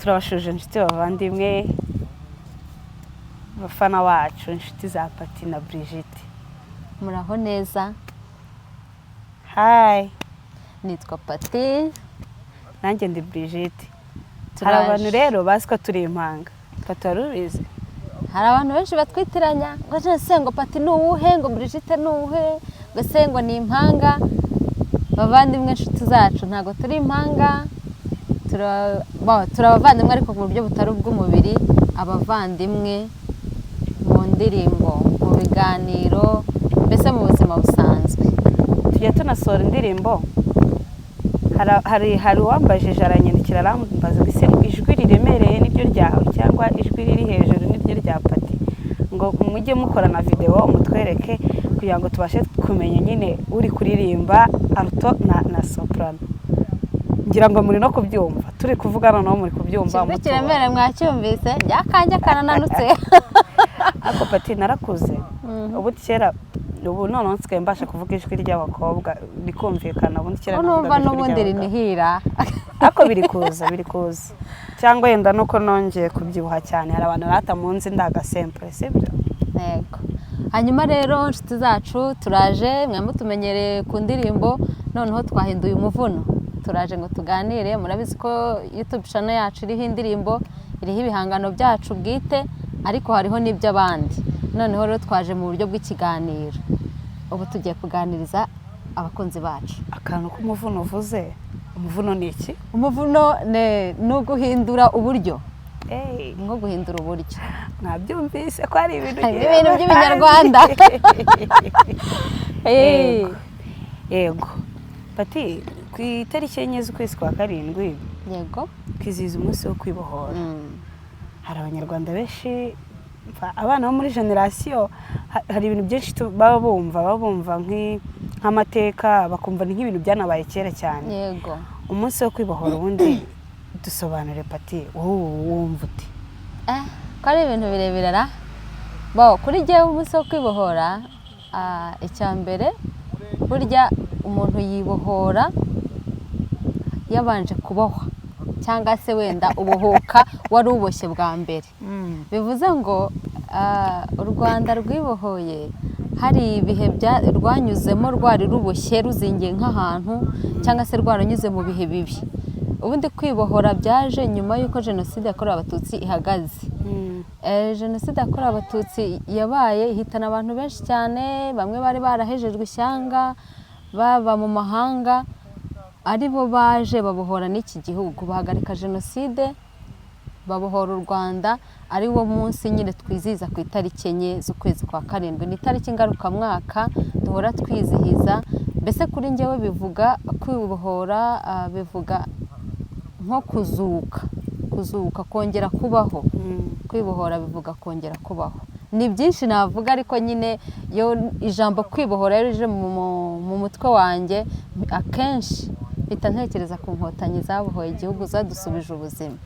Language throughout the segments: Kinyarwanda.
turabashuje inshuti bavandimwe bafana wacu inshuti za Pati na Brigitte. Muraho neza. Hi, Nitwa Pati. nanjye ndi Brigitte. Hari abantu rero bazi ko turi impanga. Pati warubizi? Hari abantu benshi batwitiranya ngo nase ngo Pati nuwuhe ngo Brigitte nuwuhe ngo se ngo ni impanga. Bavandimwe inshuti zacu ntago turi impanga. Turabavandimwe ariko mu buryo butari ubw'umubiri, abavandimwe mu ndirimbo, mu biganiro, mbese mu buzima busanzwe. Tujya tunasohora indirimbo. Hari uwambajije aranyandikira arambaza ngo ese ijwi riremereye niryo ryawe cyangwa ijwi riri hejuru niryo rya Pati, ngo mujye mukorana video mutwereke kugira ngo tubashe kumenya nyine uri kuririmba alto na soprano. Ngira ngo muri no kubyumva turi kuvugana no muri kubyumva mu kiremere mwacyumvise yakanje kanananutse. Ako Pati narakuze ubu kera ubu none nsigaye mbasha kuvuga ijwi ry'abakobwa rikumvikana ubundi kera numva n'ubundi rinihira. Ako biri kuza cyangwa yenda nuko nongeye kubyibuha cyane. Hari abantu rata munsi ndaga sempre sibyo. Yego. Hanyuma rero inshuti zacu turaje mwamutumenyereye ku ndirimbo, noneho twahinduye umuvuno. Turaje ngo tuganire, murabizi ko YouTube channel yacu iriho indirimbo, iriho ibihangano byacu bwite, ariko hariho n'iby'abandi. Noneho rero twaje mu buryo bw'ikiganiro. Ubu tugiye kuganiriza abakunzi bacu. Akantu k'umuvuno uvuze, umuvuno ni iki? Umuvuno no guhindura uburyo. Ngo guhindura uburyo. Nabyumvise ko ari ibintu by'ibinyarwanda. Yego. Pati, ku itariki enye z'ukwezi kwa karindwi, yego, kwizihiza umunsi wo kwibohora. Hari abanyarwanda benshi, abana bo muri generation, hari ibintu byinshi baba bumva nk'amateka, bakumva ni nk'ibintu byanabaye kera cyane. Yego. Umunsi wo kwibohora ubundi dusobanure Pati, wumva uti? Ko ari ibintu birebire ra. Kuri jyewe umunsi wo kwibohora, icya mbere burya umuntu yibohora yabanje kubohwa, cyangwa se wenda ubohoka wari uboshye bwa mbere. Bivuze ngo u Rwanda rwibohoye hari ibihe rwanyuzemo, rwari ruboshye ruzingiye nk'ahantu, cyangwa se rwaranyuze mu bihe bibi. Ubundi kwibohora byaje nyuma y'uko jenoside yakorewe abatutsi ihagaze. Jenoside yakorewe abatutsi yabaye ihitana abantu benshi cyane, bamwe bari barahejejwe ishyanga baba mu mahanga, ari bo baje babohora n'iki gihugu, bahagarika jenoside, babohora u Rwanda. Ari wo munsi nyine twizihiza ku itariki enye z'ukwezi kwa karindwi. Ni itariki ngarukamwaka duhora twizihiza. Mbese kuri njyewe bivuga kwibohora, bivuga nko kuzuka, kongera kubaho. Kwibohora bivuga kongera kubaho. Ni byinshi navuga, ariko nyine yo ijambo kwibohora rije mu mutwe wanjye akenshi mpita ntekereza ku nkotanyi zabohoye igihugu, zadusubije ubuzima.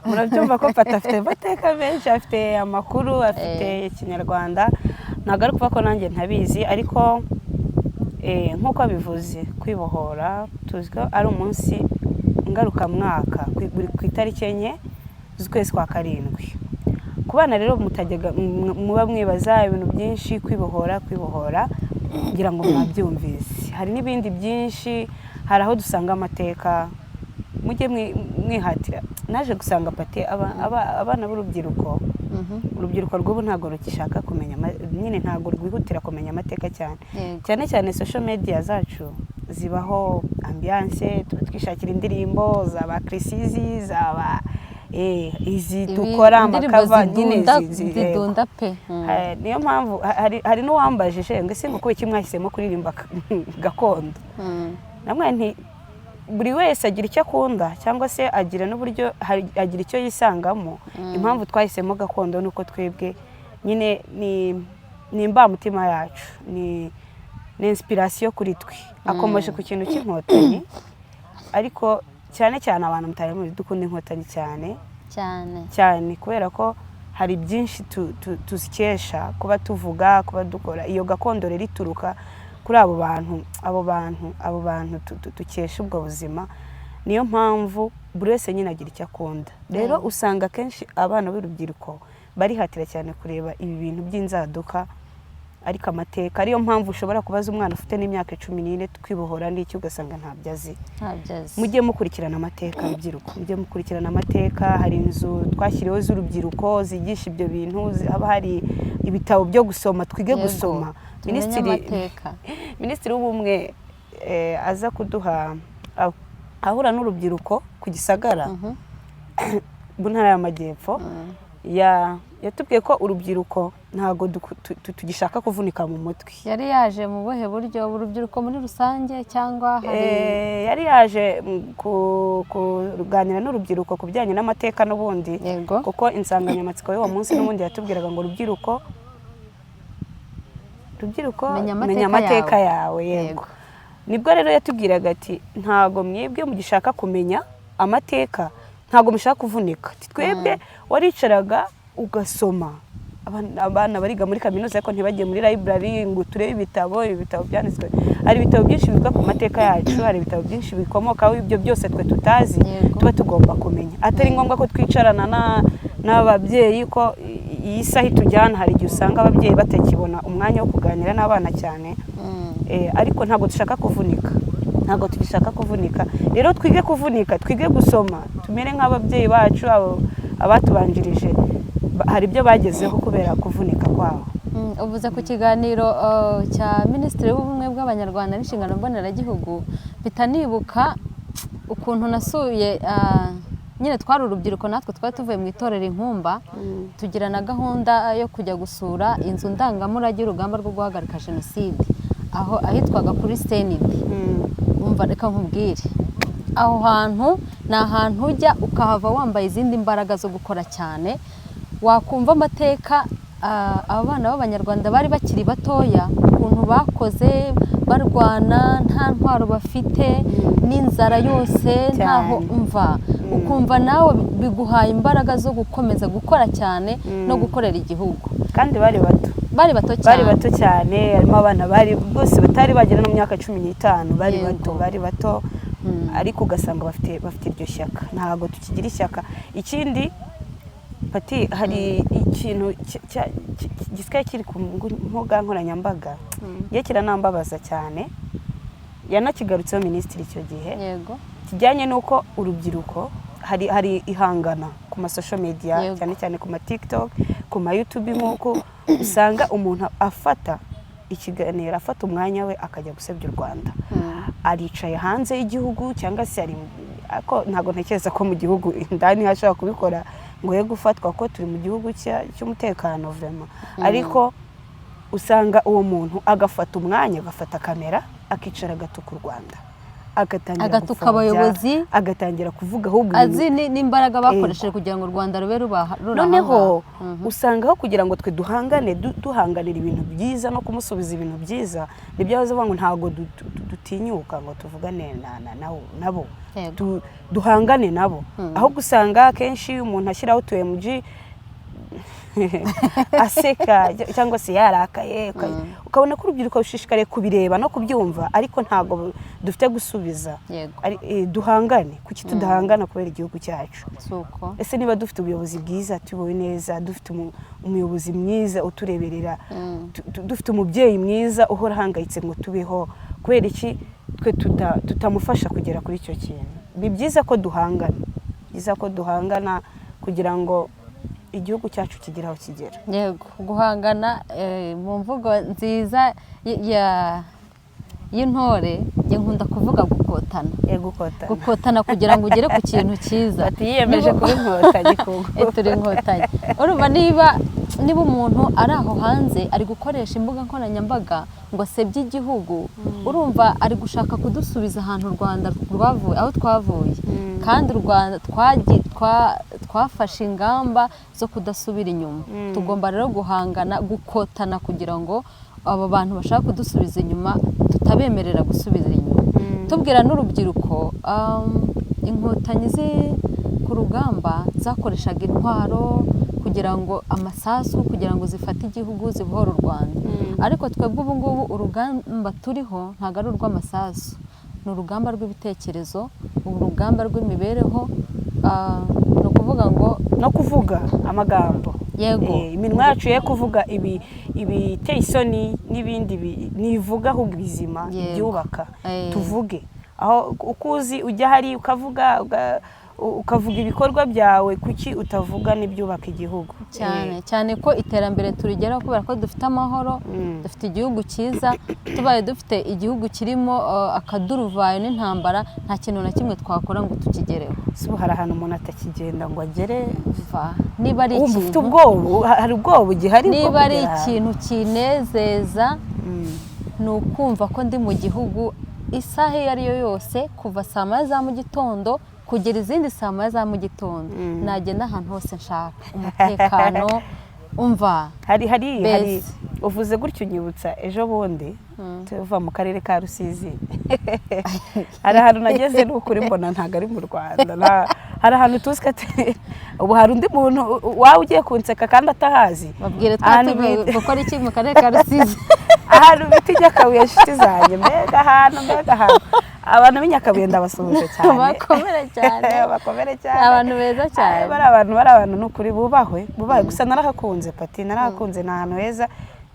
Murabyumva ko Pati afite amateka menshi, afite amakuru, afite ikinyarwanda. Ntabwo ari kuvuga ko nanjye ntabizi, ariko nk'uko bivuze kwibohora tuzi ko ari umunsi ngarukamwaka ku itariki enye z'ukwezi kwa karindwi. Ku bana rero muba mwibaza ibintu byinshi, kwibohora ngira ngo mwabyumvise. Hari n'ibindi byinshi, hari aho dusanga amateka, mujye mwihatira. Naje gusanga Pati abana b'urubyiruko, urubyiruko rw'ubu ntabwo rukishaka kumenya, nyine ntabwo rwihutira kumenya amateka cyane cyane social media zacu zibaho ambiance, twishakira indirimbo zaba Krisizi, zaba izi dukora amakava nyine zidunda pe. Niyo mpamvu hari n'uwambajije ngo ese ngo iki mwahisemo kuririmba gakondo. Namwe nti buri wese agira icyo akunda, cyangwa se agira n'uburyo agira icyo yisangamo. Impamvu twahisemo gakondo nuko twebwe nyine ni imbamutima yacu, ni inspiration kuri twe. Akomeje ku kintu cy'inkotanyi, ariko cyane abantu mutari muri dukunda inkotanyi cyane kubera ko hari byinshi tuzikesha kuba tuvuga, kuba dukora. Iyo gakondo rero ituruka kuri abo bantu tukesha ubwo buzima. Niyo mpamvu buri wese nyine agira icyo akunda rero usanga kenshi abana b'urubyiruko barihatira cyane kureba ibi bintu by'inzaduka ariko amateka ariyo mpamvu ushobora kubaza umwana ufite n'imyaka 14 twibohora n'icyo ugasanga ntabyo azi mujye mukurikirana amateka urubyiruko mujye mukurikirana amateka hari inzu twashyiriweho z'urubyiruko zigisha ibyo bintu haba hari ibitabo byo gusoma twige gusoma minisitiri w'ubumwe aza kuduha ahura n'urubyiruko ku Gisagara mu ntara y'Amajyepfo yatubwiye ko urubyiruko ntago tugishaka kuvunika mu mutwe yari yaje mu buhe buryo urubyiruko muri rusange cyangwa hari yari yaje kuganira n'urubyiruko ku bijyanye n'amateka n'ubundi kuko insanganyamatsiko y'uwo munsi n'ubundi yatubwiraga ngo rubyiruko menya amateka yawe yego nibwo rero yatubwiraga ati ntago mwebwe mugishaka kumenya amateka ntago mushaka kuvunika twebwe waricaraga ugasoma abana bariga muri kaminuza ariko ntibagiye muri library ngo turebe ibitabo byanditswe hari ibitabo byinshi bivuga ku mateka yacu hari ibitabo byinshi bikomokaho ibyo byose twe tutazi tuba tugomba kumenya atari ngombwa ko twicarana n'ababyeyi ko iyi saha itujyana hari igihe usanga ababyeyi batakibona umwanya wo kuganira n'abana cyane ariko ntabwo dushaka kuvunika rero twige kuvunika twige gusoma tumere nk'ababyeyi bacu abatubanjirije hari ibyo bagezeho kubera kuvunika kwabo uvuze ku kiganiro cya Minisitiri w'Ubumwe bw'Abanyarwanda n'inshingano mboneragihugu bitanibuka ukuntu nasuye nyine twari urubyiruko natwe twari tuvuye mu itorero Inkumba tugira na gahunda yo kujya gusura inzu ndangamurage y'urugamba rwo guhagarika jenoside aho ahitwaga kuri Stenide umva reka nkubwire aho hantu ni ahantu ujya ukahava wambaye izindi mbaraga zo gukora cyane wakumva amateka abana b'Abanyarwanda bari bakiri batoya ukuntu bakoze barwana nta ntwaro bafite n'inzara yose ntaho umva ukumva nawe biguhaye imbaraga zo gukomeza gukora cyane no gukorera igihugu kandi bari bato cyane harimo abana bari bose batari bagera no mu myaka 15 bari bato ariko ugasanga bafite iryo shyaka ntago tukigira ishyaka ikindi pati hari ikintu gisigaye kiri ku mbuga nkoranyambaga yekira nambabaza cyane yanakigarutseho minisitiri icyo gihe kijyanye n'uko urubyiruko hari ihangana ku masosho media cyane cyane ku ma TikTok ku ma YouTube nk'uko usanga umuntu afata ikiganiro afata umwanya we akajya gusebya u Rwanda aricaye hanze y'igihugu cyangwa se ari ntago ntekereza ko mu gihugu indani hashobora kubikora ngo ye gufatwa ko turi mu gihugu cy'umutekano vraiment ariko usanga uwo muntu agafata umwanya agafata kamera akicara agatuka u Rwanda agatuka abayobozi agatangira kuvuga ahubwo azi n'imbaraga bakoresheje kugira ngo u Rwanda rube noneho usangaho kugira ngo twe duhanganira ibintu byiza no kumusubiza ibintu byiza nibyo bavuga ngo ntago dutinyuka ngo tuvugane nabo duhangane nabo aho gusanga kenshi umuntu ashyiraho tu MG aseka cyangwa se yarakaye ukabona ko urubyiruko rushishikariye kubireba no kubyumva ariko ntago dufite gusubiza duhangane kuki tudahangana kubera igihugu cyacu ese niba dufite ubuyobozi bwiza tuyobowe neza dufite umuyobozi mwiza utureberera dufite umubyeyi mwiza uhora ahangayitse ngo tubeho kubera iki twe tutamufasha kugera kuri icyo kintu ni byiza ko duhangana kugira ngo igihugu cyacu kigira aho kigera yego guhangana mu mvugo nziza y'intore nkunda kuvuga gukotana kugira ngo ugere ku kintu cyiza yiyemeje kuba inkotanyi turi inkotanyi urumva niba umuntu ari aho hanze ari gukoresha imbuga nkoranyambaga ngo asebye igihugu urumva ari gushaka kudusubiza ahantu u Rwanda rwavuye aho twavuye kandi u Rwanda twafashe ingamba zo kudasubira inyuma tugomba rero gukotana kugira ngo abo bantu bashaka kudusubiza inyuma tutabemerera gusubira inyuma tubwira n'urubyiruko inkotanyi ku rugamba zakoreshaga intwaro kugira ngo amasasu kugira ngo zifate igihugu zibohore u Rwanda ariko twebwe ubu ngubu urugamba turiho ntago ari urw'amasasu ni urugamba rw'ibitekerezo urugamba rw'imibereho ni ukuvuga ngo no kuvuga amagambo yego iminwa yacu ye kuvuga ibiteye isoni n'ibindi nivuga ahubwo ibizima byubaka tuvuge aho ukuzi ujya hari ukavuga ibikorwa byawe kuki utavuga n'ibyubaka igihugu cyane ko iterambere turigeraho kubera ko dufite amahoro dufite igihugu cyiza tubaye dufite igihugu kirimo akaduruvayo n'intambara nta kintu na kimwe twakora ngo tukigereho hari ahantu umuntu atakigenda ngo agere niba ari ikintu ufite ubwoba hari ubwoba gihari niba ari ikintu kinezeza ni ukumva ko ndi mu gihugu isaha iyo ari yo yose kuva saa moya za mu gitondo kugera izindi saa moya za mu gitondo nagenda ahantu hose nshaka umutekano umva hari uvuze gutyo unyibutsa ejo bundi tuva mu karere ka Rusizi hari ahantu nageze n'ukuri mbona ntabwo ari mu Rwanda hari ahantu tuzi ubu hari undi muntu wawe ugiye kunseka kandi atahazi babwire gukora iki mu karere ka Rusizi ahantu bita Nyakabuye nshuti zanjye mbega ahantu abantu b'inyakabuye ndabasuhuje cyane bakomere cyane abantu beza cyane bari abantu n'ukuri bubahwe gusa narahakunze pati narahakunze ni ahantu heza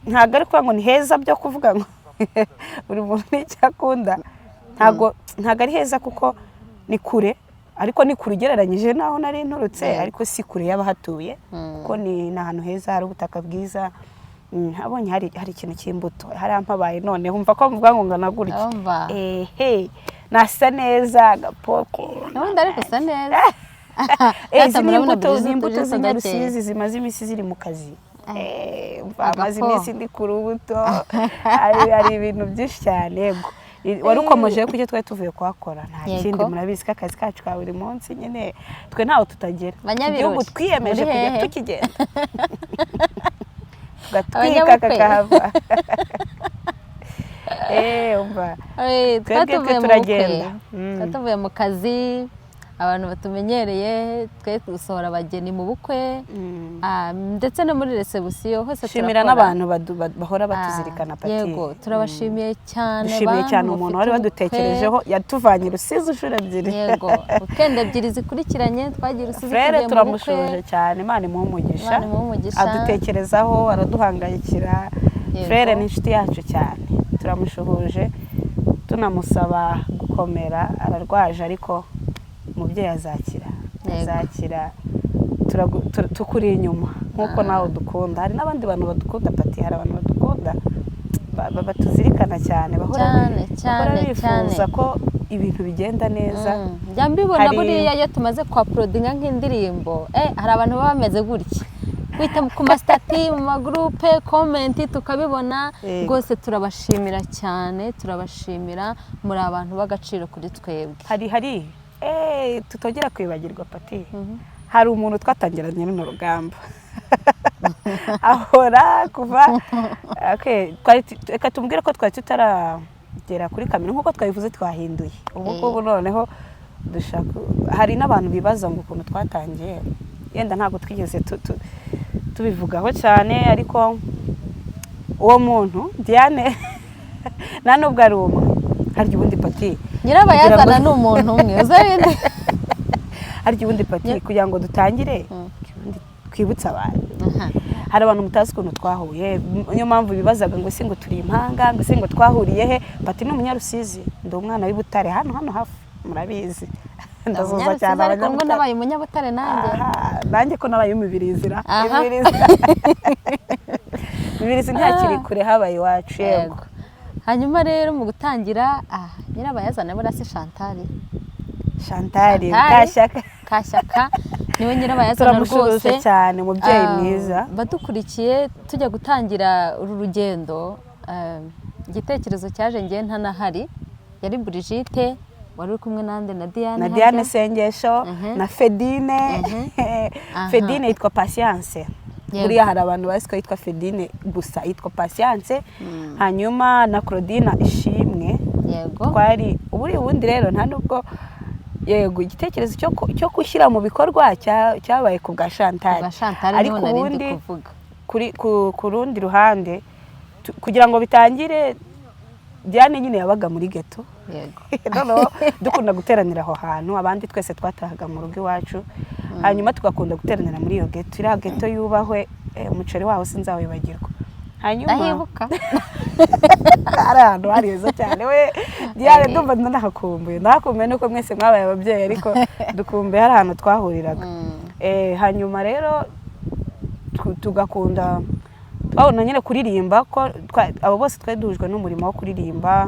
ntabwo ari kuvuga ngo ni heza byo kuvuga ngo buri muntu n'icyo akunda ntabwo ari heza kuko ni kure ariko ni kure ugereranyije n'aho nari nturutse ariko si kure y'abahatuye kuko ni ahantu heza hari ubutaka bwiza habonye hari ikintu cy'imbuto hari ampabaye none humva ko mvuga ngo ngana gutya nasa neza agapoko n'ubundi ariko usa neza izi ni imbuto z'Inyarusizi zimaze iminsi ziri mu kazi amaze iminsi ndi ku rubuto hari ibintu byinshi cyane yego wari ukomeje ko icyo twari tuvuye kuhakora nta kindi murabizi ko akazi kacu ka buri munsi nyine twe ntaho tutagera igihugu twiyemeje kujya tukigenda gatwika kakahava twatuvuye mu kazi abantu batumenyereye twe gusohora abageni mu bukwe ndetse no muri resebusiyo hose turakora n'abantu bahora batuzirikana pati yego turabashimiye cyane dushimiye cyane umuntu wari wadutekerejeho yatuvanye Rusizi inshuro ebyiri yego weekend ebyiri zikurikiranye twagiye Rusizi frere turamushuje cyane Imana imuhe umugisha adutekerezaho araduhangayikira frere ni inshuti yacu cyane turamushuhuje tunamusaba gukomera ararwaje ariko umubyeyi azakira tukuri inyuma nk'uko nawe dukunda hari n'abandi bantu badukunda pati hari abantu badukunda batuzirikana cyane bahora bifuza ko ibintu bigenda neza njya mbibona buriya iyo tumaze kuhaporodinga nk'indirimbo hari abantu baba bameze gutya wita ku masitati mu magurupe komenti tukabibona rwose turabashimira cyane turabashimira muri abantu b'agaciro kuri twebwe hari tutongera kwibagirwa pati hari umuntu twatangiranye runo rugamba ahora kuva reka tumubwire ko twari tutaragera kuri kamera nk'uko twabivuze twahinduye ubu ngubu noneho hari n'abantu bibaza ngo ukuntu twatangiye yenda ntabwo twigeze tubivugaho cyane ariko uwo muntu Diane nta nubwo ari umwe harya ubundi pati nyirabayazana ni umuntu umwe harya ubundi pati kugira ngo dutangire twibutse abantu hari abantu mutazi ukuntu twahuye niyo mpamvu bibazaga ngo ese ngo turi impanga ngo ese ngo twahuriye he pati ni Umunyarusizi ndi umwana w'i Butare hano hafi murabizi ndazoza cyane ariko nabaye Umunyabutare nanjye ko nabaye Imibirizira Imibirizi ntakiri kure habaye iwacu yego hanyuma rero mu gutangira nyirabayazana burase Chantal Kashyaka niwe nyirabayazana rwose cyane umubyeyi mwiza badukurikiye tujya gutangira uru rugendo igitekerezo cyaje ngiye ntanahari yari Brigitte wari uri kumwe nande na Diane Sengesho na Fedine Fedine yitwa Patience buriya hari abantu bazi ko yitwa Fedine gusa yitwa Patience hanyuma na Claudine Ishimwe yego twari ubundi rero nta nubwo yego igitekerezo cyo gushyira mu bikorwa cyabaye ku bwa Chantal ariko ubundi ku rundi ruhande kugira ngo bitangire Diane nyine yabaga muri ghetto yego noneho dukunda guteranira aho hantu, abandi twese twatahaga mu rugo iwacu, hanyuma tugakunda guteranira muri iyo geto. Iriya geto yubahwe, umuceri waho sinzawibagirwa. Hanyuma ndahibuka ari ahantu hari heza cyane. We Diane, ndumva ndahakumbuye nuko mwese mwabaye ababyeyi, ariko dukumbuye hari ahantu twahuriraga. Hanyuma rero tugakunda twabona nyine kuririmba, ko abo bose twari duhujwe n'umurimo wo kuririmba.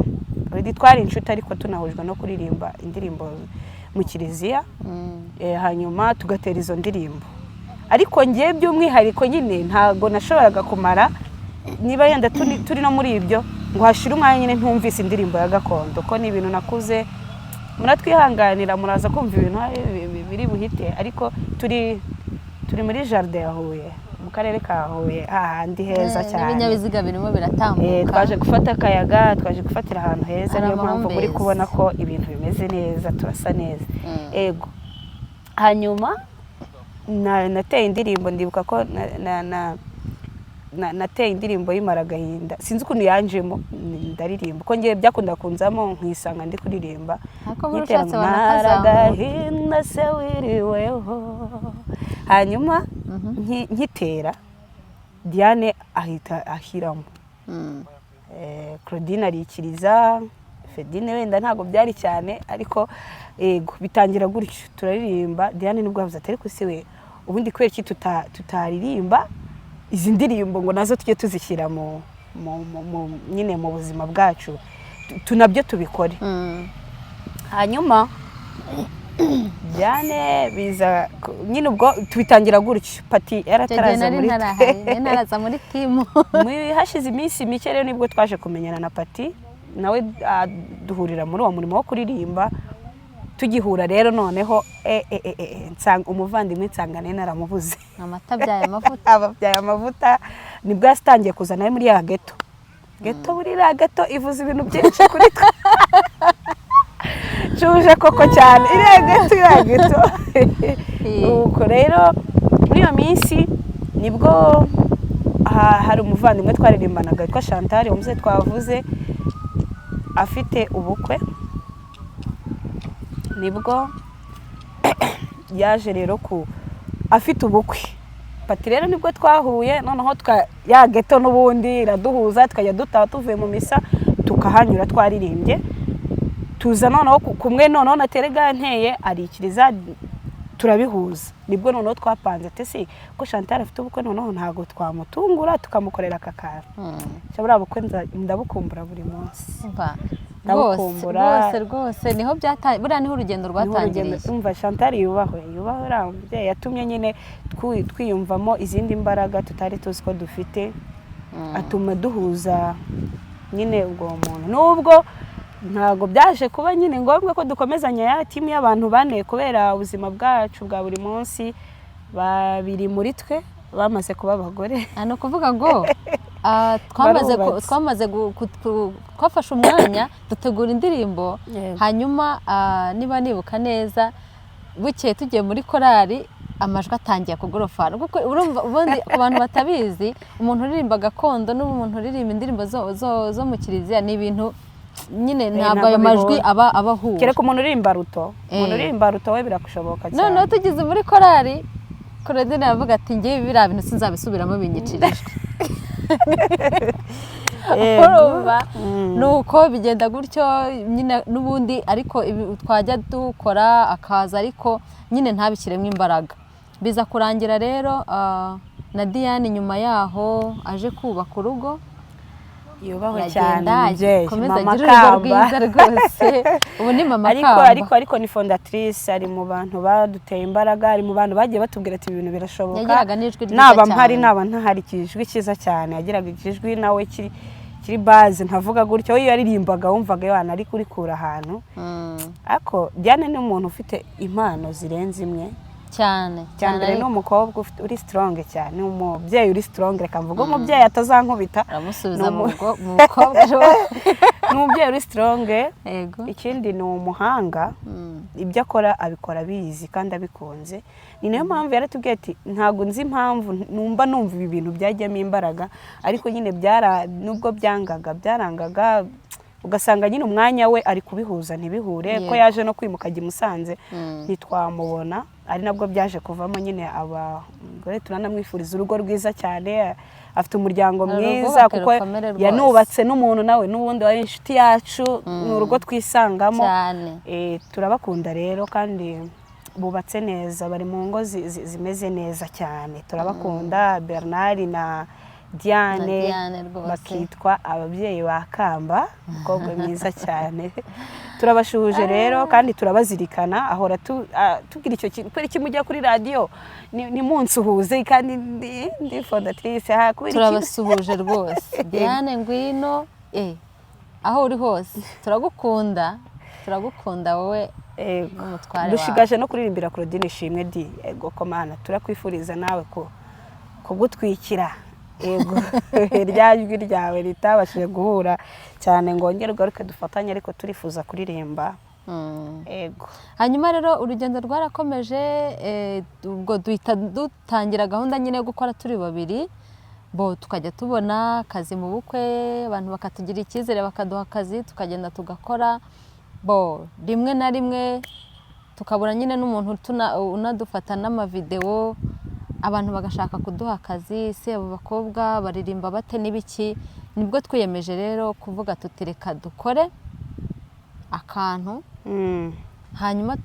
Twari inshuti ariko tunahujwe no kuririmba indirimbo mu kiliziya. Hanyuma tugatera izo ndirimbo, ariko ngiye by'umwihariko nyine ntago nashoboraga kumara niba yenda turi no muri ibyo ngo hashire umwanya nyine ntumvise indirimbo ya gakondo, ko ni ibintu nakuze. Muratwihanganira, muraza kumva ibintu biri buhite, ariko turi muri jardin ya Huye, mu karere ka Huye, ahandi heza cyane. Ibinyabiziga birimo biratambuka. Twaje gufata akayaga, twaje gufatira ahantu heza, niyo mpamvu muri kubona ko ibintu bimeze neza, turasa neza. Ego. Hanyuma nateye indirimbo, ndibuka ko nateye indirimbo y'Imara Agahinda, sinzi ukuntu yanjemo ndaririmba, ko ngiye byakunda kunzamo nkisanga ndi kuririmba. Imara Agahinda se wiriweho. Hanyuma nkitera Diane ahita ahiramo. Claudine arikiriza, Fedine wenda ntago byari cyane, ariko ego bitangira gutyo turaririmba. Diane nibwo yavuze ati ariko se we ubundi kwera iki tutaririmba izi ndirimbo ngo nazo tujye tuzishyira mu nyine mu buzima bwacu, tunabyo tubikore. Hanyuma Diane biza nyine ubwo tubitangira gutyo. Pati yarataraza muri timu. Hashize iminsi mike rero nibwo twaje kumenyana na Pati, nawe duhurira muri uwo murimo wo kuririmba. Tugihura rero noneho umuvandimwe nsangane naramubuze. Amata byaye amavuta. Ababyaye amavuta nibwo yastangiye kuza nawe muri ya geto. Geto buri la geto ivuze ibintu byinshi kuri twe. Cuje koko cyane iriya geto. Uko rero muri iyo minsi nibwo hari umuvandimwe twaririmbanaga witwa Chantal, umuze twavuze afite ubukwe. Nibwo yaje rero afite ubukwe. Pati rero nibwo twahuye, noneho ya geto n'ubundi iraduhuza, tukajya dutaha tuvuye mu misa tukahanyura twaririmbye. Tuza noneho kumwe, noneho naterega nteye arikiriza turabihuza. Nibwo noneho twapanze ati si ko Chantal afite ubukwe, noneho ntago twamutungura tukamukorera akakara. Cyabura ubukwe ndabukumbura buri munsi. Rwose niho byatanye, buriya niho urugendo rwatangiriye. Umva Chantal yubahwe umubyeyi, yatumye nyine twiyumvamo izindi mbaraga tutari tuzi ko dufite, atuma duhuza nyine ubwo muntu. Nubwo ntago byaje kuba nyine ngombwa ko dukomezanya ya timu y'abantu bane, kubera ubuzima bwacu bwa buri munsi babiri muri twe bamaze kuba abagore. Ano kuvuga ngo twafashe umwanya dutegura indirimbo. Hanyuma niba nibuka neza, bukeye tugiye muri korali amajwi atangiye kugorofana. Kuko urumva ubundi ku bantu batabizi, umuntu uririmba gakondo n'umuntu uririmba indirimbo zo mu kiliziya ni ibintu nyine ntabwo ayo majwi aba ahura. Kereka umuntu uririmba ruto, we birakushoboka cyane. Noneho tugize muri korali, Claudine yavuga ati ngiye biriya bintu sinzabisubiramo binyicirijwe. Nuko bigenda gutyo nyine n'ubundi, ariko twajya dukora akaza ariko nyine ntabishyiremo imbaraga. Biza kurangira rero na Diane nyuma yaho aje kubaka urugo. Yubahwe cyane umubyeyi, Mama Kamba rwose. Ubu ni Mama Kamba, ariko ni fondatrice, ari mu bantu baduteye imbaraga, ari mu bantu bagiye batubwira ati ibintu birashoboka. Yagiraga n'ijwi ryiza cyane, naba mpari naba ntahari, kijwi cyiza cyane. Yagiraga ikijwi nawe kiri base, ntavuga gutyo. We yaririmbaga wumvaga yana ari kurikura ahantu. Ariko Diane ni umuntu ufite impano zirenze imwe cyane. Ni umukobwa uri strong cyane, ni umubyeyi uri strong. Reka mvuga umubyeyi atazankubita, aramusubiza mu mukobwa. Ni umubyeyi uri strong. Ikindi ni umuhanga, ibyo akora abikora bizi kandi abikunze. Ni nayo mpamvu yaratubwiye ati ntago nzi impamvu numva ibi bintu byajyamo imbaraga, ariko nyine nubwo byarangaga ugasanga nyine umwanya we ari kubihuza ntibihure ko yaje no kwimuka ajya i Musanze ntitwamubona, ari nabwo byaje kuvamo nyine abagore turanamwifuriza urugo rwiza cyane, afite umuryango mwiza kuko yanubatse n'umuntu nawe n'ubundi wari inshuti yacu, ni urugo twisangamo, turabakunda rero kandi bubatse neza, bari mu ngo zimeze neza cyane, turabakunda. Bernard na Diane bakitwa ababyeyi ba Kamba, umukobwa mwiza cyane, turabashuhuje rero kandi turabazirikana, ahora tubwira icyo kintu, kubera iki mujya kuri radiyo ni munsuhuze kandi ndi fondatrice, turabasuhuje rwose. Diane ngwino aho uri hose, turagukunda wowe n'umutware wawe. Dushigaje no kuririmbira Claudine Ishimwe ego komana, turakwifuriza nawe kugutwikira ego rya jwi ryawe ritabashije guhura cyane ngo ngere ugaruke dufatanye, ariko turifuza kuririmba ego. Hanyuma rero urugendo rwarakomeje, ubwo dutangira gahunda nyine yo gukora turi babiri, tukajya tubona akazi mu bukwe, abantu bakatugira icyizere bakaduha akazi tukagenda tugakora, rimwe na rimwe tukabura nyine n'umuntu unadufata n'amavidewo, abantu bagashaka kuduha akazi, se abo bakobwa baririmba bate n'ibiki, nibwo twiyemeje rero kuvuga tuti reka dukore akantu, hanyuma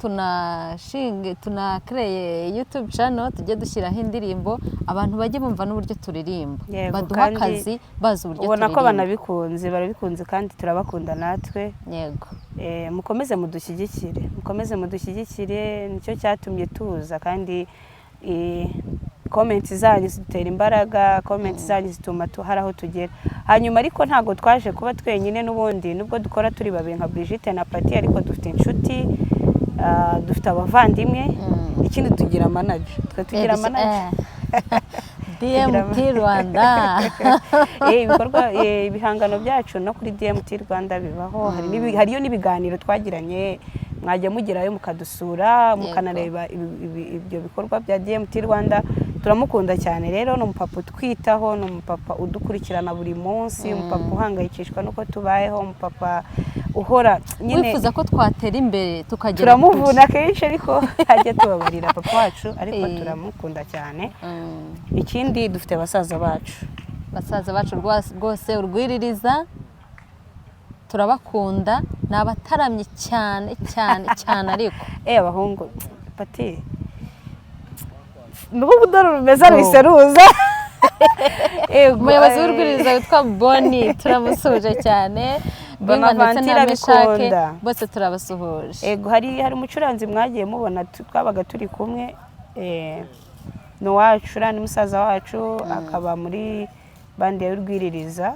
tunakreye YouTube channel, tujye dushyiraho indirimbo abantu bajye bumva n'uburyo turirimba, baduha akazi bazi uburyo turirimba. Ubona ko barabikunze kandi turabakunda natwe. Yego. Mukomeze mudushyigikire, nicyo cyatumye tuza, kandi komenti zanyu zitera imbaraga, komenti zanyu zituma hari aho tugera. Hanyuma ariko ntabwo twaje kuba twenyine, n'ubundi nubwo dukora turi babiri nka Brigitte na Pati, ariko dufite inshuti, dufite abavandimwe, ikindi tugira manager, tugira manager DMT Rwanda. Ibihangano byacu no kuri DMT Rwanda bibaho, hariyo n'ibiganiro twagiranye, mwajya mugerayo mukadusura mukanareba ibyo bikorwa bya DMT Rwanda. Turamukunda cyane rero, ni umupapa utwitaho, ni umupapa udukurikirana buri munsi, umupapa uhangayikishwa nuko tubayeho, umupapa uhora nyine wifuza ko twatera imbere tukagera. Turamuvuna kenshi ariko hajya tubabarira papa wacu, ariko turamukunda cyane. Ikindi dufite basaza bacu rwose urwiririza, turabakunda, ni abataramye cyane ariko abahungu Pati n'ubu dore rumeza ruseruza. Umuyobozi w'urwiririza witwa Boni, turamusuhuje cyane, Bonaventure Meshake, bose turabasuhuje. Ego hari umucuranzi mwagiye mubona twabaga turi kumwe, ni wacu, ni musaza wacu, akaba muri bande y'urwiririza.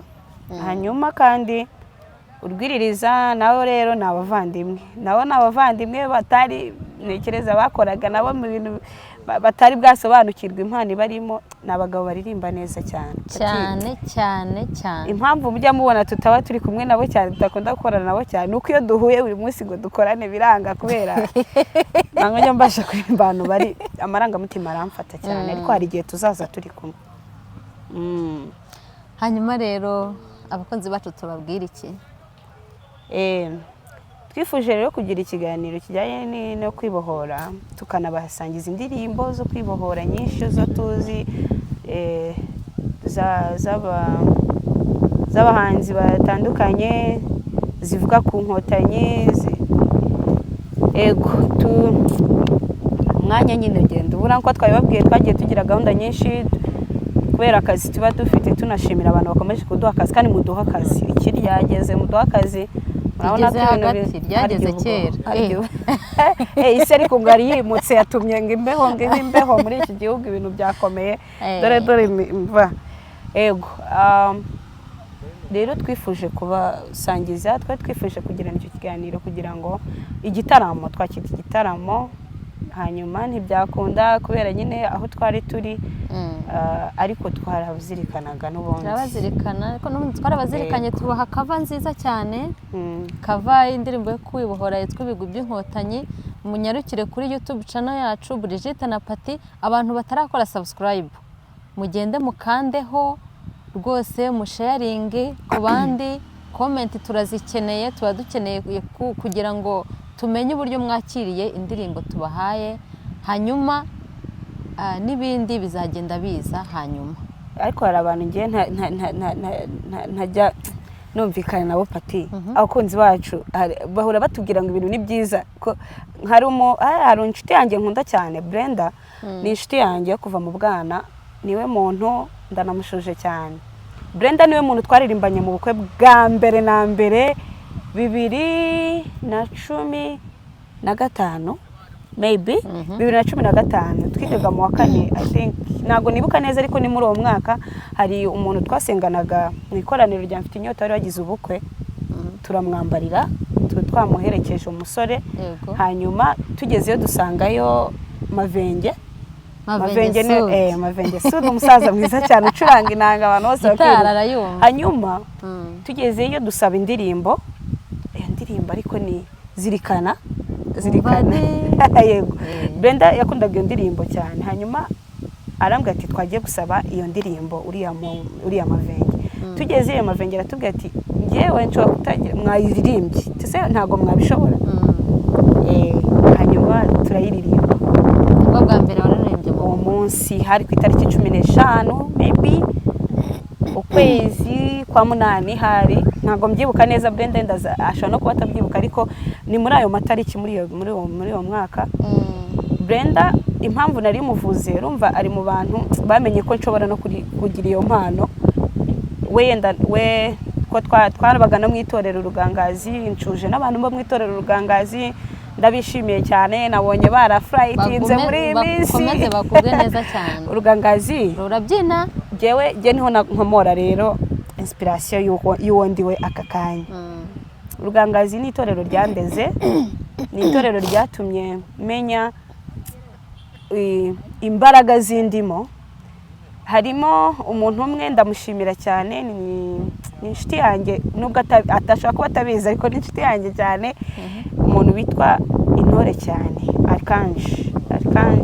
Hanyuma kandi urwiririza nawe rero ni abavandimwe batari ntekereza bakoraga nabo mu bintu batari bwasobanukirwa impano barimo, ni abagabo baririmba neza cyane. Impamvu mujya mubona tutaba turi kumwe nabo cyane, tudakunda gukorana nabo cyane, nuko iyo duhuye buri munsi ngo dukorane biranga, kubera ntabwo njya mbasha kuririmba abantu bari amarangamutima aramfata cyane, ariko hari igihe tuzaza turi kumwe. Hanyuma rero abakunzi bacu tubabwira iki? Twifuje rero kugira ikiganiro kijyanye no kwibohora, tukanabasangiza indirimbo zo kwibohora nyinshi zo tuzi, z'abahanzi batandukanye zivuga ku nkotanyi. Umwanya nyine ugenda ubura, nko twabibabwiye twagiye tugira gahunda nyinshi kubera akazi tuba dufite, tunashimira abantu bakomeje kuduha akazi, kandi muduha akazi, iki ryageze muduha akazi. Ryageze kera isi ariko ngo ari yimutse, yatumye ngo imbeho muri iki gihugu ibintu byakomeye, dore mva. Rero twifuje kubasangiza, twifuje kugirana icyo kiganiro kugira ngo twakita igitaramo, hanyuma ntibyakunda kubera nyine aho twari turi, ariko twarabazirikanaga n'ubundi. Twarabazirikanye, tubaha kava nziza cyane, kava indirimbo yo kwibohora yitwa Ibigwi by'Inkotanyi. Munyarukire kuri YouTube channel yacu Brigitte na Pati, abantu batarakora subscribe mugende mukandeho rwose, musharinge ku bandi, comment turazikeneye, tuba dukeneye kugira ngo tumenye uburyo mwakiriye indirimbo tubahaye, hanyuma n'ibindi bizagenda biza hanyuma. Ariko hari abantu ngiye ntajya numvikana nabo Pati, abakunzi bacu bahora batubwira ngo ibintu ni byiza ko hari inshuti yanjye nkunda cyane, Brenda ni inshuti yanjye kuva mu bwana, niwe muntu ndanamushuje cyane. Brenda niwe muntu twaririmbanye mu bukwe bwa mbere na mbere 2015 maybe 2015 twigaga mu wa kane, I think ntago nibuka neza ariko ni muri uwo mwaka. Hari umuntu twasenganaga mu ikoraniro rya Mfite Inyota wari wagize ubukwe, turamwambarira, twamuherekeje umusore, hanyuma tugezeyo dusangayo Mavenge Sud, umusaza mwiza cyane ucuranga inanga abantu bose bakira. Hanyuma tugezeyo dusaba indirimbo, indirimbo ariko ni zirikana yego. Brenda yakundaga iyo ndirimbo cyane, hanyuma arambwira ati twagiye gusaba iyo ndirimbo uriya Mavenge. Tugeze iyo Mavenge aratubwira ati ngewe nshobora kutagira mwayiririmbye, tese ntago mwabishobora. Hanyuma turayiririmba. Ubwo bwa mbere wararirimbye uwo munsi hari ku itariki 15 maybe ukwezi kwa 8 hari, ntago mbyibuka neza. Brenda ndaza ashobora no kuba atabyibuka, ariko ni muri ayo matariki muri uwo mwaka. Brenda impamvu nari muvuze, urumva ari mu bantu bamenye ko nshobora no kugira iyo mpano. We ko twarabaga no mwitorero Rugangazi, ncuje n'abantu bo mwitorero Rugangazi, ndabishimiye cyane, nabonye barafrightinze muri minsi. Bakomeze bakubwe neza cyane. Rugangazi rurabyina, jewe niho nkomora rero inspiration y'uwo ndiwe aka kanya. Rugangazi ni itorero ryandeze, ni itorero ryatumye menya imbaraga zindimo. Harimo umuntu umwe ndamushimira cyane, ni inshuti yanjye, nubwo atashaka kuba atabizi ariko ni inshuti yanjye cyane, umuntu witwa Intore cyane, Arkange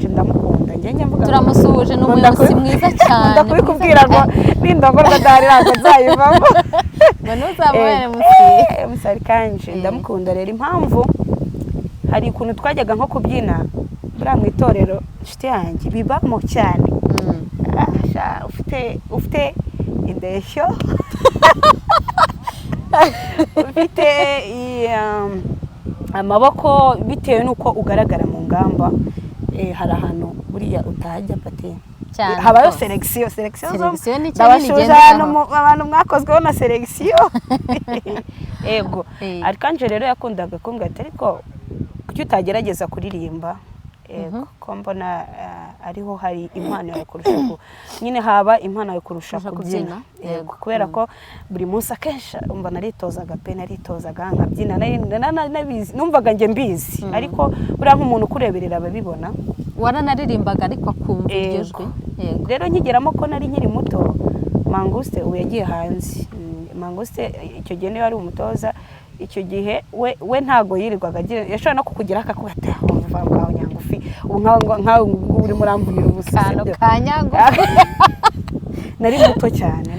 ndamukunda. Njye mvuga turamusuhuje, ni umuyobozi mwiza cyane. Ndakubwira ngo nindongorwa dari ntabwo nzayivamo. Ntuzamubere musi Arkange ndamukunda. Rero impamvu hari ukuntu twajyaga nko kubyina buriya mu itorero, inshuti yanjye bibamo cyane. Ufite indeshyo, ufite amaboko, bitewe nuko ugaragara mu ngamba. Hari ahantu buriya utajya Pati, habayo selection ndabashuje abantu mwakozweho na selection. Yego. Arkange rero yakundaga kumbwira ati ariko kuki utagerageza kuririmba, ko mbona ariho hari impano yawe kurusha nyine haba impano yawe kurusha kubyina. Kubera ko buri munsi akenshi umva naritozaga nkabyina, nabizi numvaga nge mbizi, ariko buriya nk'umuntu kureberera ababibona. Waranaririmbaga ariko akumva iryo jwi. Rero nkigeramo ko nari nkiri muto, Manguste ubu yagiye hanze. Manguste icyo gihe niwe ari umutoza, icyo gihe we ntago yirirwaga yashobora no kukugira akakubata umva Nyangufi, nkawe uri muramvunira ubusano ka Nyangufi. Nari muto cyane,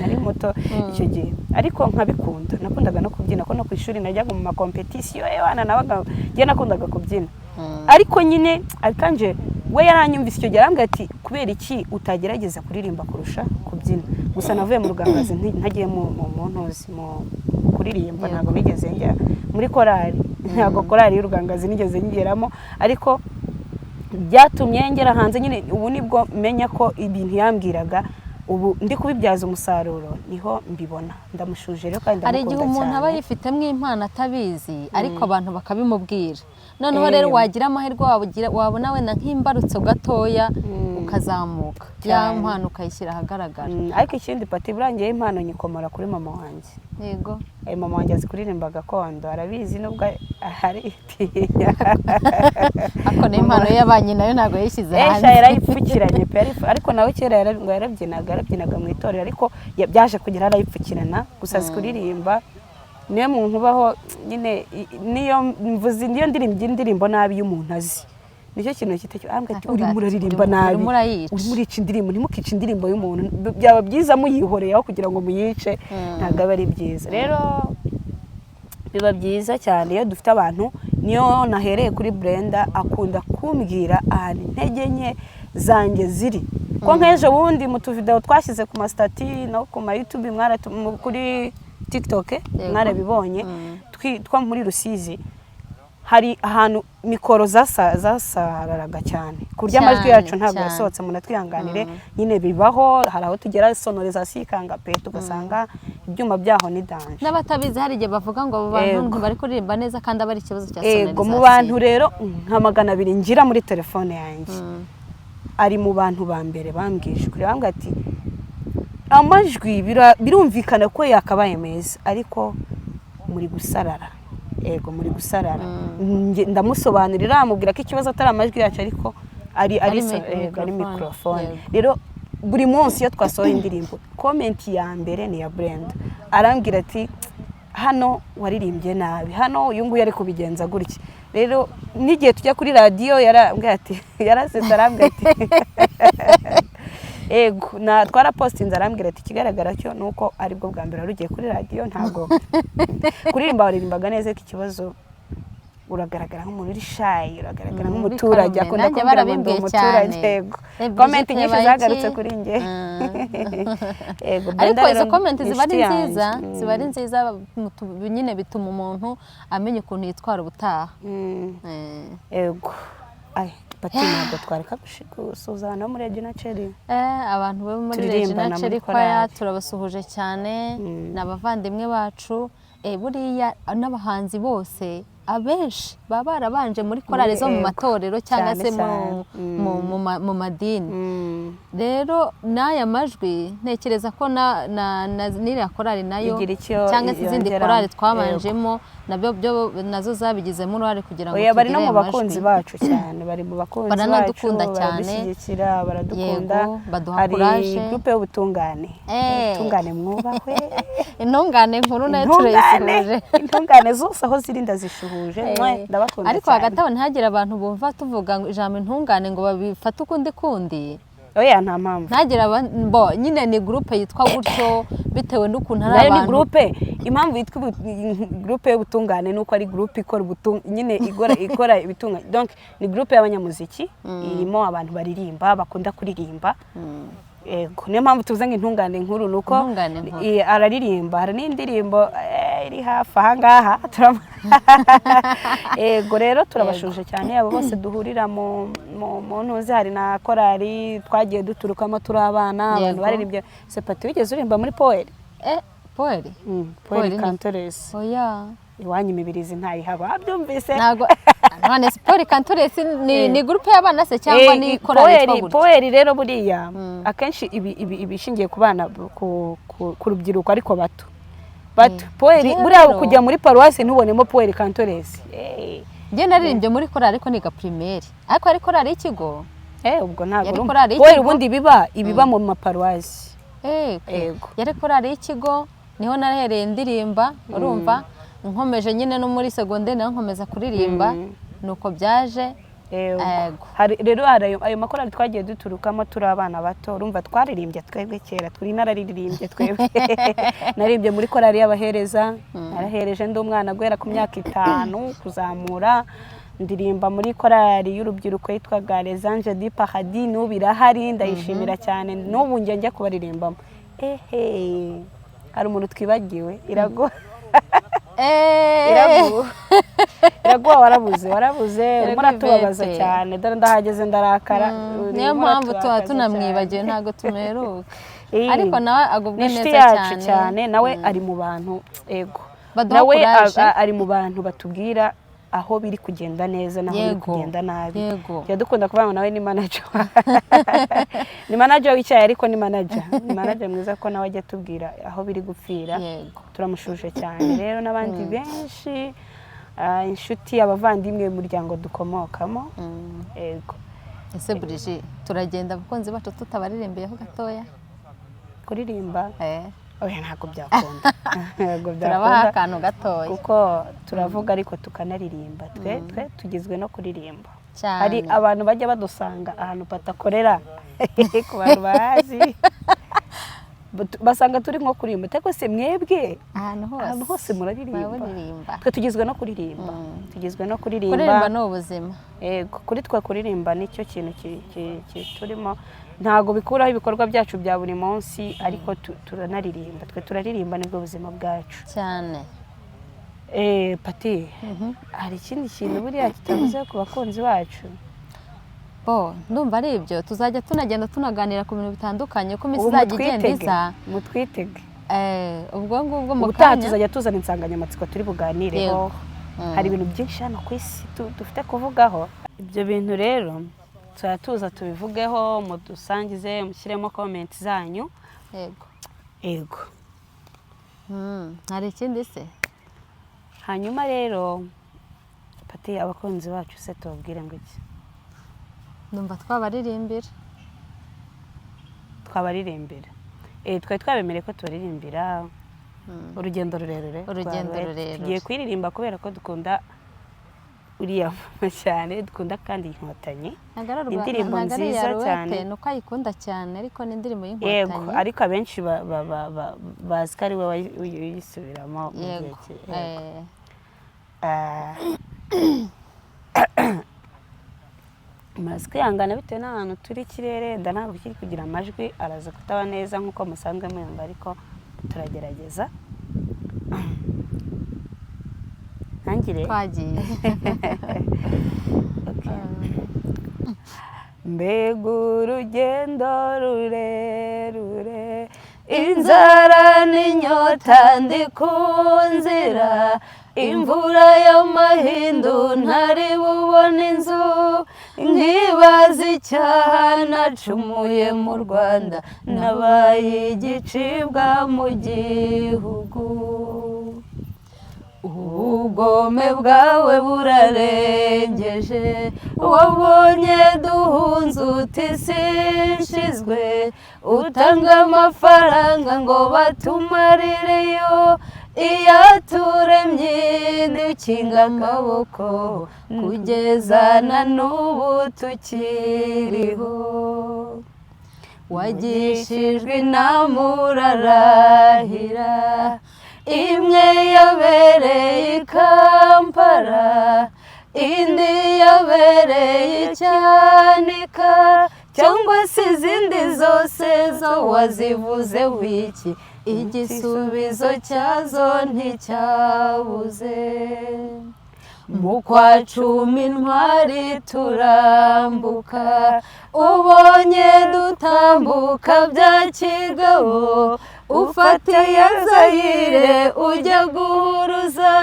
icyo gihe, ariko nkabikunda. Nakundaga no kubyina, ko no ku ishuri najyaga mu makompetisiyo y'abana nabaga ngiye nakundaga kubyina. Ariko nyine Arkange we yaranyumvise icyo gihe, arambwira ati kubera iki utagerageza kuririmba kurusha kubyina. Gusa navuye mu Rugangazi ntagiye mu ntozi mu kuririmba, ntabwo nigeze njya muri korali, ntabwo korali y'Urugangazi nigeze ngeramo, ariko byatumye ngera hanze. Nyine ubu nibwo menya ko ibintu yambwiraga ubu ndi kubibyaza umusaruro, niho mbibona. Ndamushuje rero kandi ndamukunda cyane. Hari igihe umuntu aba yifitemo impano atabizi, ariko abantu bakabimubwira. Noneho rero wagira amahirwe wabona wenda nk'imbarutso gatoya ukazamuka, ya mpano ukayishyira ahagaragara. Ariko ikindi Pati, burangiye impano nyikomora kuri mama wanjye. Yego. Mama wanjye azi kuririmba gakondo, arabizi nubwo hari itinya. Ako ni impano y'abanye nayo ntago yishyize hanze. Yarayipfukiranye pe, ariko nawe kera yarabyinaga mu itorero, ariko byaje kugira arayipfukirana. Gusa azi kuririmba, niyo muntu ubaho nyine, niyo mvuze niyo ndirimbo nabi y'umuntu azi. Nicyo kintu kitacyo ambwa ati uri muraririmba nabi, uri murica indirimbo, ntimukica indirimbo y'umuntu, byaba byiza muyihoreyeho kugira ngo muyice, ntago ari byiza. Rero biba byiza cyane iyo dufite abantu. Niyo nahereye kuri Brenda akunda kumbwira ahantu intege nke zanjye ziri, ko nk'ejo bundi mu tuvideo twashyize ku masitati no ku ma YouTube kuri TikTok mwarabibonye, two muri Rusizi hari ahantu mikoro zasararaga cyane ku buryo amajwi yacu ntabwo yasohotse, munatwihanganire nyine bibaho. Hari aho tugera sonorizasiyo ikanga pe tugasanga ibyuma byaho ni danje. N'abatabizi hari igihe bavuga ngo abo bantu ntibari kuririmba neza kandi aba ari ikibazo cya sonorizasiyo. Mu bantu rero nka 200 ngira muri telefone yanjye ari mu bantu ba mbere bambwije kuri bambwa ati amajwi birumvikana ko yakabaye meza ariko muri gusarara. Muri gusarara. Ndamusobanurira amubwira ko ikibazo atari amajwi yacu ariko ari microphone. Rero buri munsi iyo twasohoye indirimbo comment ya mbere ni ya Brenda, arambwira ati hano waririmbye nabi, hano uyu nguyu ari kubigenza gutya. Rero n'igihe tujya kuri radio yarambwira ati yarasetse arambwira ati na twarapostinze arambwira ati kigaragara cyo nuko aribwo bwa mbere rugiye kuri radio, ntago kuririmba waririmbaga neza ko ikibazo uragaragara nk'umuntu uri shy, uragaragara nk'umuturage akunda kumbwira ngo umuturage. Comment nyinshi zagarutse kuri nge. Ariko izo comment ziba ari nziza nyine bituma umuntu amenya ukuntu yitwara ubutaha. Pati ntabwo twareka gusuzana muri Regina Cherry. Abantu bo muri Regina Cherry kwaya turabasuhuje cyane, n'abavandimwe bacu. Buriya n'abahanzi bose abenshi baba barabanje muri korali zo mu matorero cyangwa se mu madini. Rero n'aya majwi ntekereza ko n'iriya korali nayo cyangwa se izindi korali twabanjemo nazo zabigizemo uruhare kugira ngo bari no mu bakunzi bacu cyane, bari mu bakunzi bacu, baranadukunda cyane, baradukunda, baduha courage. Hari groupe y'ubutungane, ubutungane mwubahwe, intungane nkuru nayo turayisuhuje, intungane zose aho ziri ndazishuhuje, ndabakunda. Ariko hagati aho ntihagire abantu bumva tuvuga ijambo intungane ngo babifate ukundi. Oya nta mpamvu. Ntagira nyine ni groupe yitwa gutyo bitewe n'ukuntu ari abantu. Ni groupe, impamvu yitwa groupe y'ubutungane nuko ari groupe ikora nyine ikora ibitungane. Donc ni groupe y'abanyamuziki irimo abantu baririmba bakunda kuririmba. Niyo mpamvu tuvuze ngo intungane nkuru nuko araririmba. Hari n'indirimbo iri hafi aha ngaha rero turabashuje cyane abo bose duhurira mu ntuzi. Hari na korali twagiye duturukamo turi abana, abantu baririmbye. Sepati wigeze urimba muri Poel? Poel Cantores. Oya, iwanyu imibirizi ntayihaba byumvise. Ntago none Poel Cantores ni groupe y'abana se cyangwa ni korali twaguye? Poel rero buriya akenshi ibishingiye ku bana ku rubyiruko ariko bato. Poel buriya kujya muri paruwasi ntubonemo Poel Cantores. Njye naririmbye muri korali ariko niga primaire, ariko ari korali y'ikigo. Ubwo ntago Poel ubundi ibiba mu maparuwasi. Yari korali y'ikigo, niho narahereye ndirimba, urumva nkomeje nyine no muri secondaire naho nkomeza kuririmba, nuko byaje. Rero ayo makorali twagiye duturukamo turi abana bato, urumva twaririmbye twebwe kera, turi nararirimbye twebwe. Naririmbye muri korali y'abahereza, narahereje ndi umwana guhera ku myaka 5 kuzamura. Ndirimba muri korali y'urubyiruko yitwaga Les Anges du Paradis, n'ubu irahari ndayishimira cyane, n'ubu njya kubaririmbamo. Hari umuntu twibagiwe, Iraguha. Iraguha warabuze muratubabaza cyane, dore ndahageze ndarakara. Niyo mpamvu tunamwibagiwe ntago tumeruka. Ariko nawe agubwe neza cyane, nawe ari mu bantu nawe ari mu bantu batubwira aho biri kugenda neza naho biri kugenda nabi. Dukunda kuvuga nawe ni manager. Ni manager w'icyayi ariko ni manager mwiza ko nawe ajya tubwira aho biri gupfira. Turamushuje cyane. Rero n'abandi benshi inshuti abavandimwe umuryango dukomokamo. Ese Brigitte turagenda abakunzi bacu tutabaririmbyeho gatoya kuririmba? Oya ntago byakunda. Turabaha akantu gatoya kuko turavuga ariko tukanaririmba. Twe tugizwe no kuririmba. Hari abantu bajya badusanga ahantu batakorera ku bantu bazi. basanga turi nko kuririmba ariko se mwebwe ahantu hose muraririmba baririmba twe tugizwe no kuririmba tugizwe no kuririmba ni ubuzima yego kuri twe kuririmba nicyo kintu turimo ntago bikuraho ibikorwa byacu bya buri munsi ariko turanaririmba twe turaririmba nibwo buzima bwacu cyane Pati hari ikindi kintu buriya kitavuze ku bakunzi bacu ndumva ari ibyo tuzajya tunagenda tunaganira ku bintu bitandukanye uko iminsi izajya igenda iza mutwitege ubwo ngubwo mu kanya tuzajya tuzana insanganyamatsiko turi buganireho hari ibintu byinshi hano ku isi dufite kuvugaho ibyo bintu rero tuza tubivugeho mudusangize mushyiremo komenti zanyu yego hari ikindi se hanyuma rero Pati abakunzi bacu se tubabwire ngo iki ndumva twabaririmbira twari twabemereye ko tubaririmbira urugendo rurerure tugiye kuririmba kubera ko dukunda uriya cyane dukunda kandi inkotanyi indirimbo nziza cyane nuko ayikunda cyane ariko ni indirimbo y'inkotanyi yego ariko abenshi bazi ko ari we uyisubiramo mu gihe maze kwihangana bitewe n'ahantu turi ikirere ntabwo kiri kugira amajwi araza kutaba neza nk'uko musanzwe muyumva ariko turagerageza ntangire twagiye mbega urugendo rurerure inzara n'inyota ndi ku nzira imvura y'amahindu ntari bubone inzu nkibaza icyaha nacumuye mu Rwanda nabaye igicibwa mu gihugu ubugome bwawe burarengeje wabonye duhunze uti sinshizwe utanga amafaranga ngo batumarireyo iyaturemye dukinga amaboko kugeza na n'ubu tukiriho wagishijwe inama urarahira imwe yabereye i Kampala indi yabereye i Cyanika cyangwa se izindi zose zo wazivuze wiki igisubizo cyazo nticyabuze mu kwa cumi intwari turambuka ubonye dutambuka bya kigabo ufatiye Zayire ujya guhuruza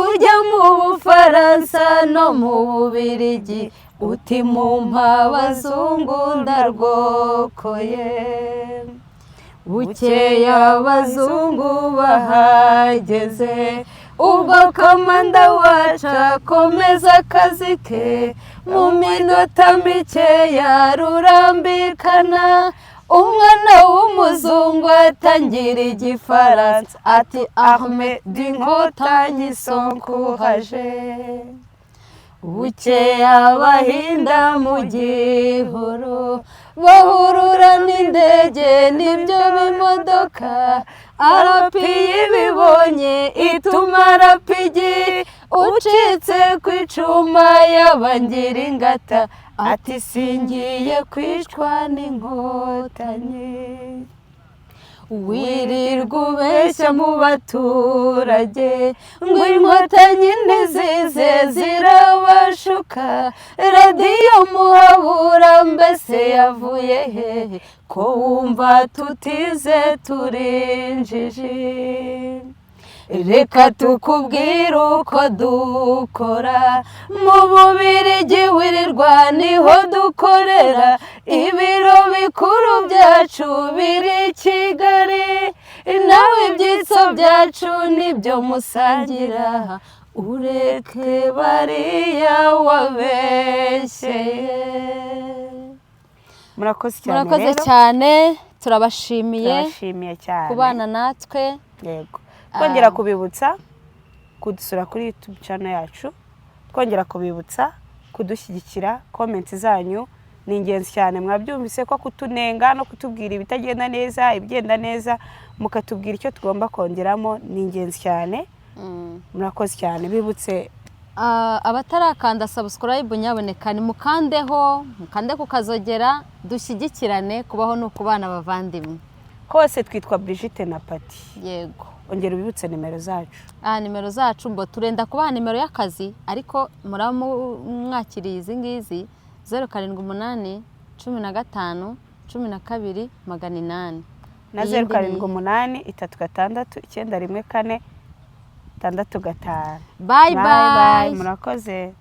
ujya mu Bufaransa no mu Bubiligi uti mumpa abazungu ndarwokoye bukeye abazungu bahageze ubwo komanda wacu akomeza akazi ke mu minota mikeya rurambikana umwana w'umuzungu atangira igifaransa ati Ahmed Inkotanyi sonkuhaje bukeye abahinda mu gihuru bahurura n'indege n'ibyo bimodoka arapiye ibibonye ituma arapigi ucitse ku icuma yabangira ingata ati singiye kwicwa n'inkotanyi wirirwa ubeshya mu baturage ngo inkotanyi ntizize zirabashuka radiyo muhabura mbese yavuye hehe ko wumva tutize turinjiji reka tukubwire uko dukora mu Bubiligi wirirwa niho dukorera ibiro bikuru byacu biri i Kigali nawe ibyitso byacu nibyo musangira ureke bariya wabeshyeye murakoze cyane turabashimiye cyane kubana natwe yego twongera kubibutsa kudusura kuri YouTube channel yacu twongera kubibutsa kudushyigikira comment zanyu ni ingenzi cyane. Mwabyumvise ko kutunenga no kutubwira ibitagenda neza, ibigenda neza, mukatubwira icyo tugomba kongeramo, ni ingenzi cyane. Murakoze cyane. Bibutse abatarakanda subscribe nyaboneka ni mukandeho, mukande kukazogera, dushyigikirane. Kubaho no kubana bavandimwe. Hose twitwa Brigitte na Pati. Yego. Ongera ubibutse nimero zacu. Nimero zacu mbo turenda kubaha nimero y'akazi, ariko mwakiriye izi ngizi 078 15 12 800 na 078 36 914 665. Bye bye. Murakoze.